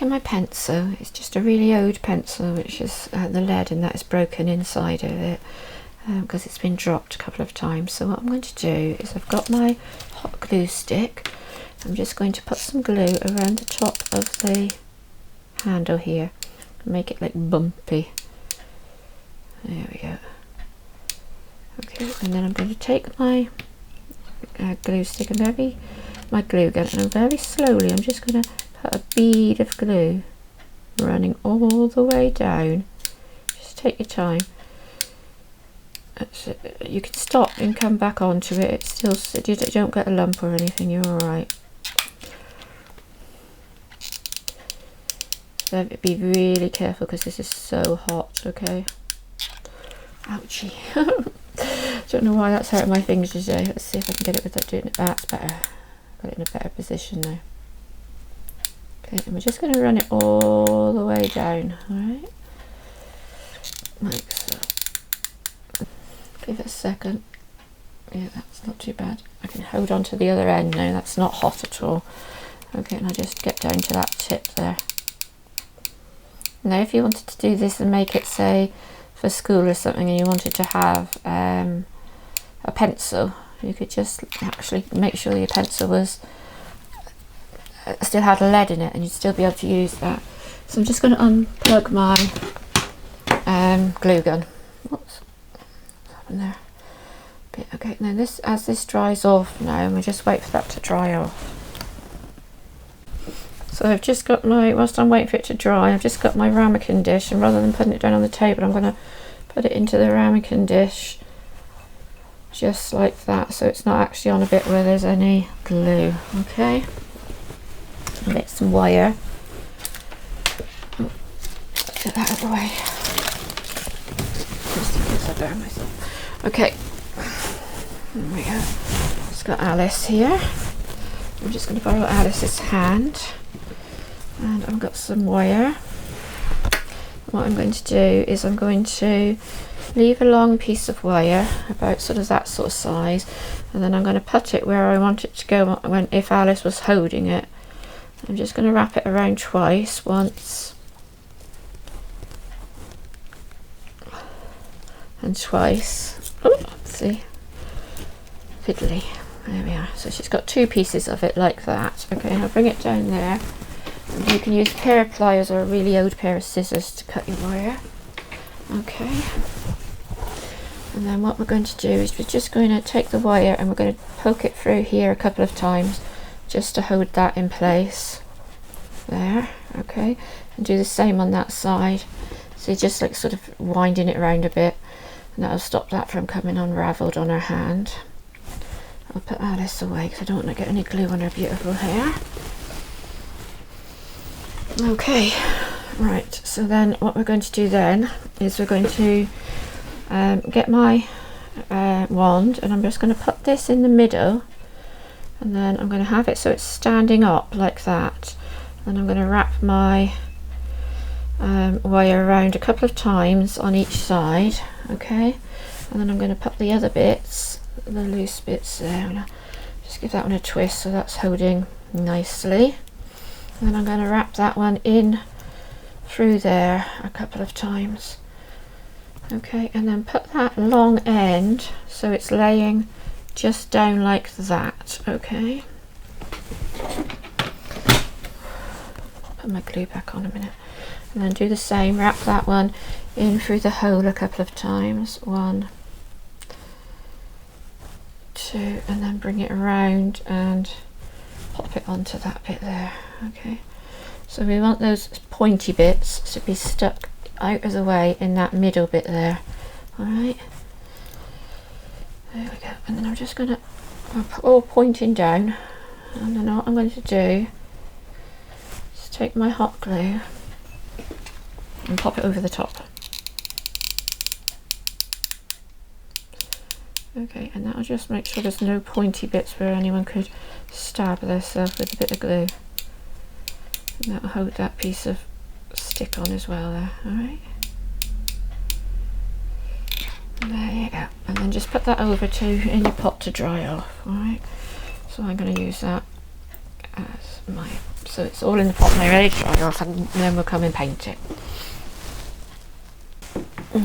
taken my pencil. It's just a really old pencil, which is the lead and that is broken inside of it because it's been dropped a couple of times. So what I'm going to do is I've got my hot glue stick. I'm just going to put some glue around the top of the handle here and make it like bumpy. There we go. Okay, and then I'm going to take my glue stick and my glue gun, and very slowly I'm just going to put a bead of glue running all the way down. Just take your time. That's it. You can stop and come back onto it. It's still, you don't get a lump or anything. You're all right. So be really careful because this is so hot. Okay. Ouchie. Don't know why that's hurting my fingers today. Let's see if I can get it without doing it. That's better. Got it in a better position now. Okay, and we're just going to run it all the way down. Alright. Like so. Give it a second. Yeah, that's not too bad. I can hold on to the other end now. That's not hot at all. Okay, and I just get down to that tip there. Now, if you wanted to do this and make it, say, for school or something, and you wanted to have a pencil, you could just actually make sure your pencil was still had lead in it, and you'd still be able to use that. So I'm just going to unplug my glue gun. Whoops, what's happened there? Okay, now this, as this dries off now, and we just wait for that to dry off. So I've just got whilst I'm waiting for it to dry, I've just got my ramekin dish, and rather than putting it down on the table, I'm going to put it into the ramekin dish just like that, so it's not actually on a bit where there's any glue. Okay, get some wire. Get that out of the way. Just in case I burn myself. Okay, there we go. Just got Alice here. I'm just going to borrow Alice's hand. And I've got some wire. What I'm going to do is I'm going to leave a long piece of wire, about sort of that sort of size, and then I'm going to put it where I want it to go if Alice was holding it. I'm just going to wrap it around twice, once and twice. Oh, see, fiddly. There we are. So she's got two pieces of it like that. Okay, and I'll bring it down there. And you can use a pair of pliers or a really old pair of scissors to cut your wire. Okay. And then what we're going to do is we're just going to take the wire and we're going to poke it through here a couple of times just to hold that in place. There. Okay. And do the same on that side. So you're just like sort of winding it around a bit, and that'll stop that from coming unravelled on her hand. I'll put Alice away because I don't want to get any glue on her beautiful hair. Okay, right, so then what we're going to do then is we're going to get my wand, and I'm just going to put this in the middle, and then I'm going to have it so it's standing up like that, and I'm going to wrap my wire around a couple of times on each side. Okay, and then I'm going to put the other bits, the loose bits there, I'm going to just give that one a twist so that's holding nicely. And then I'm going to wrap that one in through there a couple of times. Okay, and then put that long end so it's laying just down like that. Okay. Put my glue back on a minute. And then do the same, wrap that one in through the hole a couple of times. 1, 2, and then bring it around and pop it onto that bit there. Okay, so we want those pointy bits to be stuck out of the way in that middle bit there. Alright, there we go, and then I'm just going to all pointing down, and then what I'm going to do is take my hot glue and pop it over the top. Okay, and that'll just make sure there's no pointy bits where anyone could stab themselves with a bit of glue. And that'll hold that piece of stick on as well there. Alright. There you go. And then just put that over in your pot to dry off. Alright. So I'm going to use that as my So it's all in the pot now, ready to dry off, and then we'll come and paint it.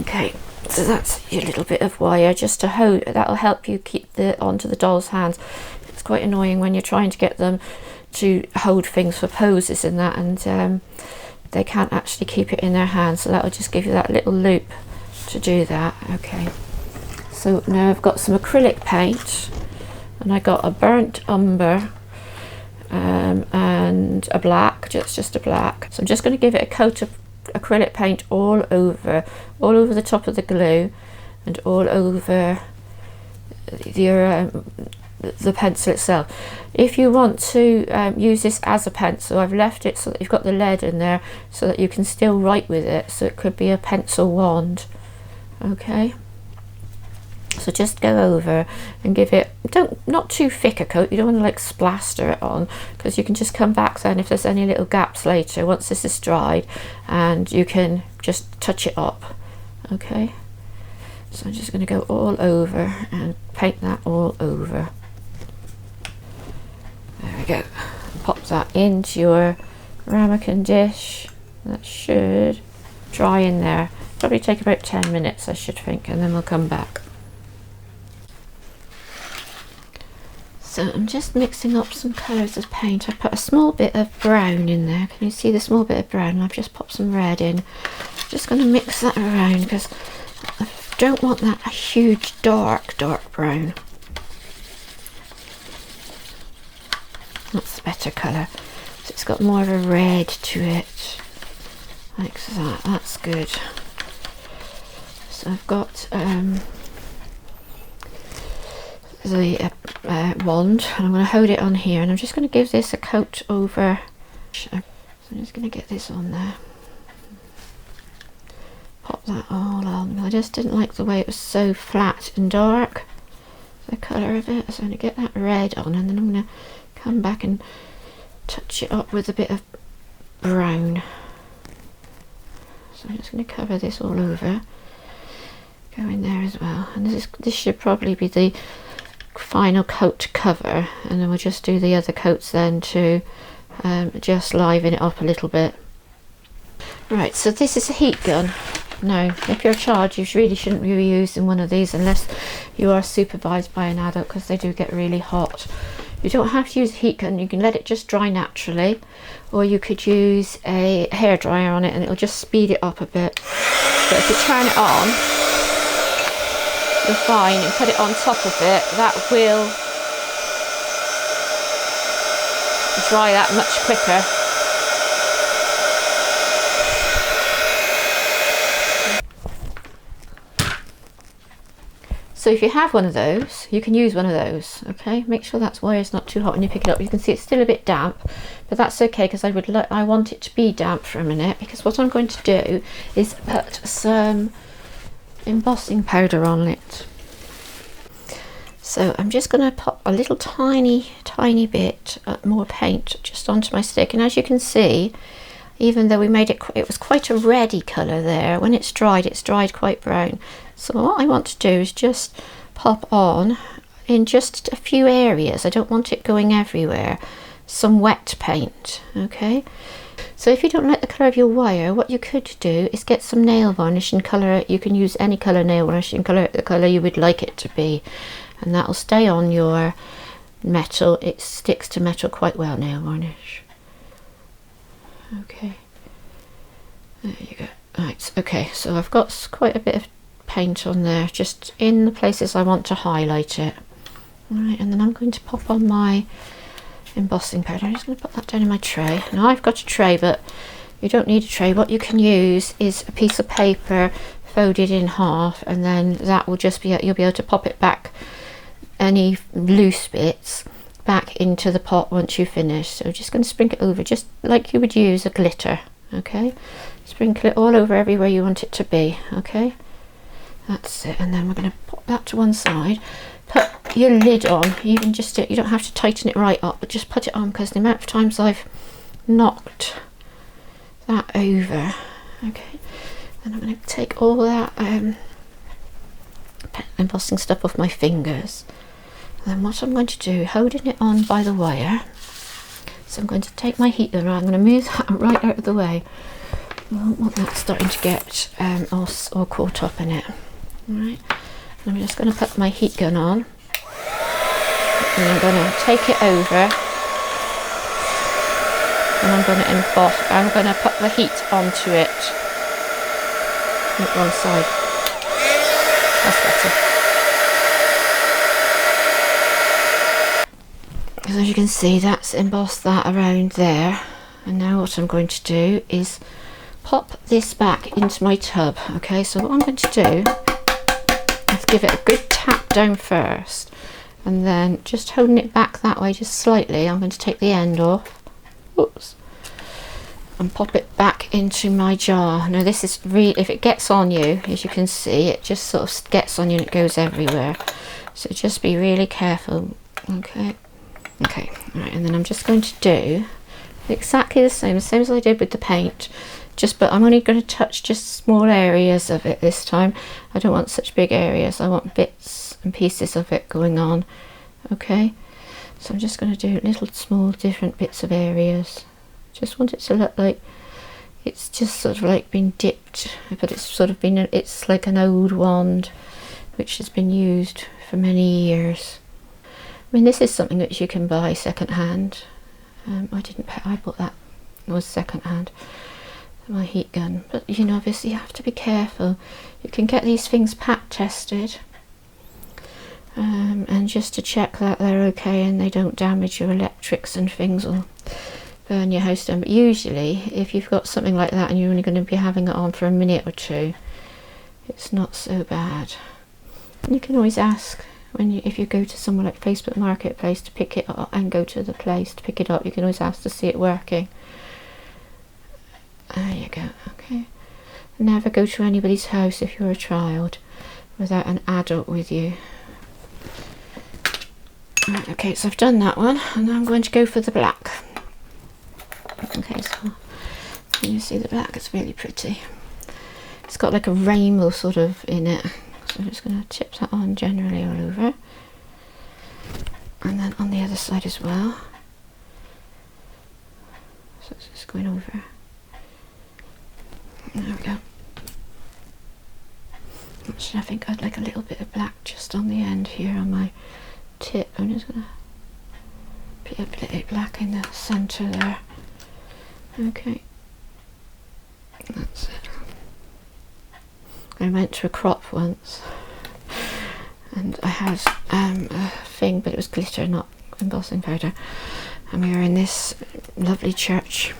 Okay, so that's your little bit of wire just to hold. That'll help you keep the onto the doll's hands. It's quite annoying when you're trying to get them to hold things for poses and that, and they can't actually keep it in their hands, so that'll just give you that little loop to do that. Okay, so now I've got some acrylic paint, and I got a burnt umber and a black, just a black. So I'm just going to give it a coat of acrylic paint all over the top of the glue and all over the pencil itself. If you want to use this as a pencil, I've left it so that you've got the lead in there so that you can still write with it, so it could be a pencil wand. Okay, so just go over and give it, not too thick a coat. You don't want to like splaster it on, because you can just come back then if there's any little gaps later once this is dried, and you can just touch it up. Okay, so I'm just going to go all over and paint that all over. There we go. Pop that into your ramekin dish. That should dry in there. Probably take about 10 minutes, I should think, and then we'll come back. So I'm just mixing up some colours of paint. I put a small bit of brown in there. Can you see the small bit of brown? I've just popped some red in. Just going to mix that around because I don't want that a huge dark brown. That's the better colour. So it's got more of a red to it. Like that. That's good. So I've got the wand, and I'm going to hold it on here, and I'm just going to give this a coat over. So I'm just going to get this on there. Pop that all on. I just didn't like the way it was so flat and dark, the colour of it. So I'm going to get that red on, and then I'm going to come back and touch it up with a bit of brown. So I'm just going to cover this all over. Go in there as well, and this should probably be the final coat to cover, and then we'll just do the other coats then to just liven it up a little bit. Right, so this is a heat gun. Now, if you're a child, you really shouldn't be using one of these unless you are supervised by an adult, because they do get really hot. You don't have to use a heat gun, you can let it just dry naturally, or you could use a hairdryer on it and it'll just speed it up a bit. But if you turn it on, you're fine, and put it on top of it, that will dry that much quicker. So if you have one of those, you can use one of those. Okay, make sure that wire is not too hot when you pick it up. You can see it's still a bit damp, but that's okay, because I want it to be damp for a minute, because what I'm going to do is put some embossing powder on it. So I'm just going to pop a little tiny bit more paint just onto my stick, and as you can see, even though we made it was quite a reddy colour there, when it's dried quite brown. So what I want to do is just pop on in just a few areas. I don't want it going everywhere. Some wet paint, okay? So if you don't like the colour of your wire, what you could do is get some nail varnish and colour it. You can use any colour nail varnish and colour it the colour you would like it to be, and that'll stay on your metal. It sticks to metal quite well, nail varnish. Okay, there you go. Right, okay, so I've got quite a bit of paint on there, just in the places I want to highlight it. Alright, and then I'm going to pop on my embossing powder. I'm just going to put that down in my tray. Now I've got a tray, but you don't need a tray. What you can use is a piece of paper folded in half, and then that will just be, you'll be able to pop it back, any loose bits back into the pot once you finish. So just going to sprinkle it over, just like you would use a glitter. Okay, sprinkle it all over everywhere you want it to be. Okay, that's it. And then we're going to pop that to one side. Put your lid on. You can just, you don't have to tighten it right up, but just put it on, because the amount of times I've knocked that over. Okay, and I'm going to take all that embossing stuff off my fingers. And then what I'm going to do, holding it on by the wire, So I'm going to take my heat gun, I'm going to move that right out of the way. I don't want that starting to get all caught up in it. Alright, I'm just going to put my heat gun on, and I'm going to take it over, and I'm going to emboss. I'm going to put the heat onto it. Not one side. That's better. As you can see, that's embossed that around there. And now what I'm going to do is pop this back into my tub. Okay, so what I'm going to do is give it a good tap down first, and then just holding it back that way just slightly, I'm going to take the end off. Oops. And pop it back into my jar. Now this is really, if it gets on you, as you can see, it just sort of gets on you and it goes everywhere. So just be really careful. Okay. Okay, right, and then I'm just going to do exactly the same as I did with the paint, but I'm only going to touch just small areas of it this time. I don't want such big areas, I want bits and pieces of it going on. Okay, so I'm just going to do little small different bits of areas. Just want it to look like it's just sort of like been dipped, but it's sort of been, it's like an old wand which has been used for many years. I mean, this is something that you can buy second hand. I bought that, it was second hand, my heat gun. But you know, obviously you have to be careful. You can get these things pack tested, and just to check that they're okay and they don't damage your electrics and things or burn your house down. But usually if you've got something like that and you're only going to be having it on for a minute or two, it's not so bad. And you can always ask, if you go to somewhere like Facebook Marketplace to pick it up, and go to the place to pick it up, you can always ask to see it working. There you go. Okay, never go to anybody's house if you're a child without an adult with you. Right, okay, so I've done that one, and now I'm going to go for the black. Okay, so can you see the black? It's really pretty. It's got like a rainbow sort of in it. So I'm just going to tip that on generally all over, and then on the other side as well. So it's just going over. There we go. Actually, I think I'd like a little bit of black just on the end here on my tip. I'm just going to put a bit of black in the centre there. Okay, that's it. I went to a crop once, and I had a thing, but it was glitter, not embossing powder, and we were in this lovely church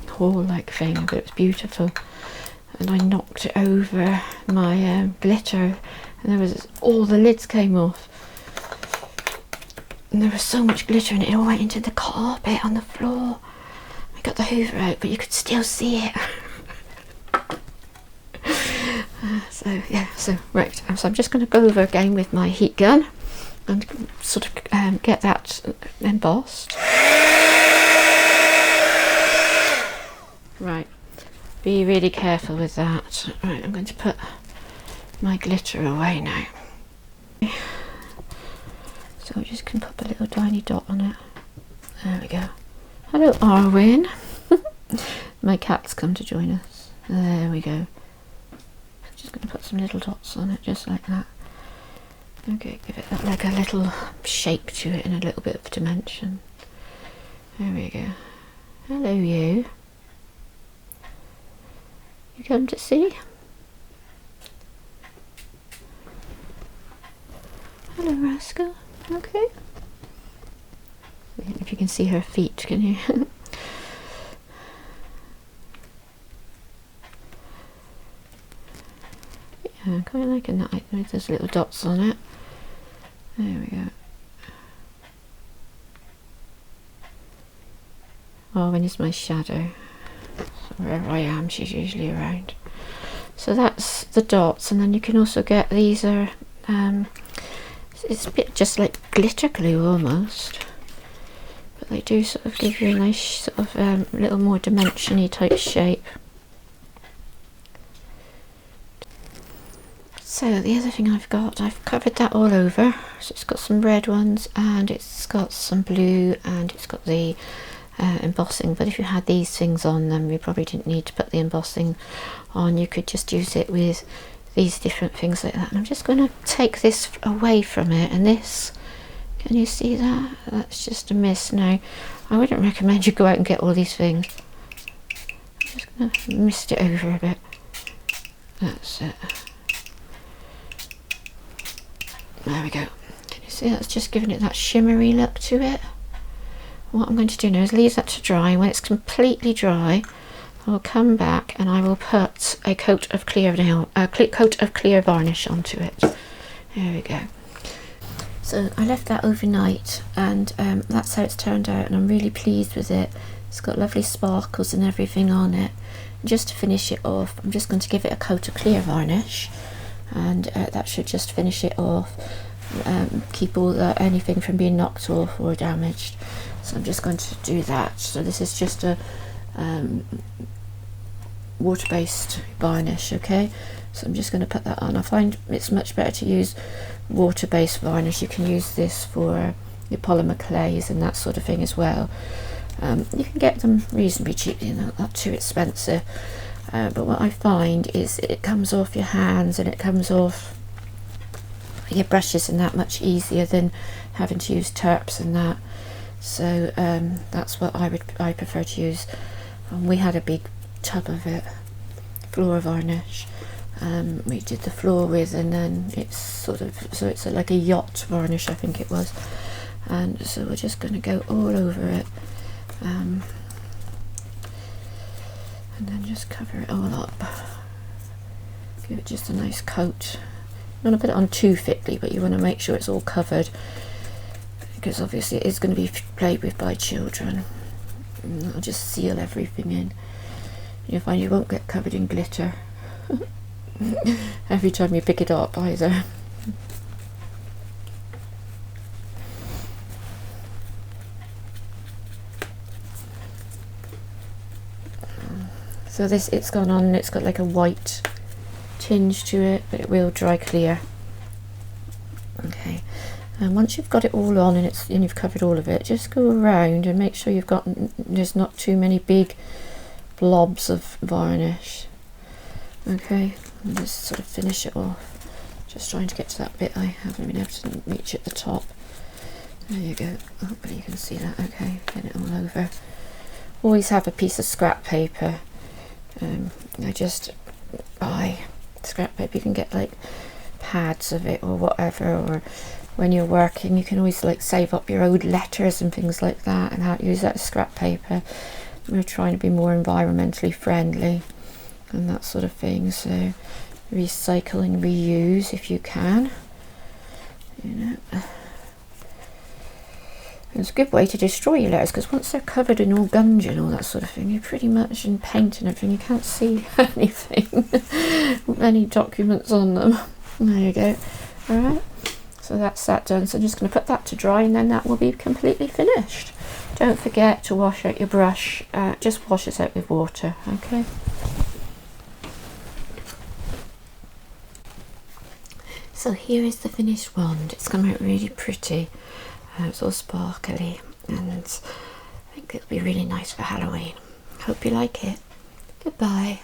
hall-like thing, but it was beautiful, and I knocked it over my glitter, and there was all the lids came off, and there was so much glitter, and it all went into the carpet on the floor. I got the Hoover out, but you could still see it. So yeah, so right, so I'm just going to go over again with my heat gun and sort of get that embossed. Right, be really careful with that. Right, I'm going to put my glitter away now. So I just can put a little tiny dot on it. There we go. Hello, Arwen. My cat's come to join us. There we go. Just going to put some little dots on it, just like that. Okay, give it like a little shape to it and a little bit of dimension. There we go. Hello, you. You come to see? Hello, Rascal. Okay. If you can see her feet, can you? Yeah, I'm quite liking that. There's little dots on it. There we go. Oh, when it's my shadow. So wherever I am, she's usually around. So that's the dots, and then you can also get these are it's a bit just like glitter glue almost, but they do sort of give you a nice sort of little more dimension-y type shape. So the other thing I've covered that all over. So it's got some red ones, and it's got some blue, and it's got the embossing, but if you had these things on them, you probably didn't need to put the embossing on. You could just use it with these different things like that. And I'm just going to take this away from it, and this, can you see that? That's just a miss. Now, I wouldn't recommend you go out and get all these things. I'm just going to mist it over a bit. That's it. There we go. Can you see that's just giving it that shimmery look to it? What I'm going to do now is leave that to dry. When it's completely dry, I'll come back and I will put a coat of clear varnish onto it. There we go. So I left that overnight, and that's how it's turned out, and I'm really pleased with it. It's got lovely sparkles and everything on it. And just to finish it off, I'm just going to give it a coat of clear varnish, and that should just finish it off, keep all anything from being knocked off or damaged. So I'm just going to do that. So this is just a water-based varnish, okay? So I'm just going to put that on. I find it's much better to use water-based varnish. You can use this for your polymer clays and that sort of thing as well. You can get them reasonably cheaply, not too expensive. But what I find is it comes off your hands and it comes off your brushes and that much easier than having to use terps and that. So that's what I prefer to use. We had a big tub of it, floor varnish. We did the floor with, and then it's sort of, so it's like a yacht varnish, I think it was. And so we're just going to go all over it, and then just cover it all up. Give it just a nice coat. You want to put it on too thickly, but you want to make sure it's all covered, because obviously it is going to be played with by children. And I'll just seal everything in. You'll find you won't get covered in glitter every time you pick it up either. So this, it's gone on, it's got like a white tinge to it, but it will dry clear. Okay, and once you've got it all on and you've covered all of it, just go around and make sure you've got, there's not too many big blobs of varnish. Okay, and just sort of finish it off. Just trying to get to that bit I haven't been able to reach at the top. There you go. Hopefully you can see that. Okay, get it all over. Always have a piece of scrap paper. I just buy scrap paper. You can get like pads of it or whatever, or when you're working you can always like save up your old letters and things like that, and how to use that as scrap paper. We're trying to be more environmentally friendly and that sort of thing, so recycle and reuse if you can, you know. It's a good way to destroy your letters, because once they're covered in all gunge and all that sort of thing, you're pretty much in paint and everything, you can't see anything, any documents on them. There you go. Alright, so that's that done. So I'm just going to put that to dry, and then that will be completely finished. Don't forget to wash out your brush, just wash it out with water, okay? So here is the finished wand. It's come out really pretty. It's all sparkly, and I think it'll be really nice for Halloween. Hope you like it. Goodbye.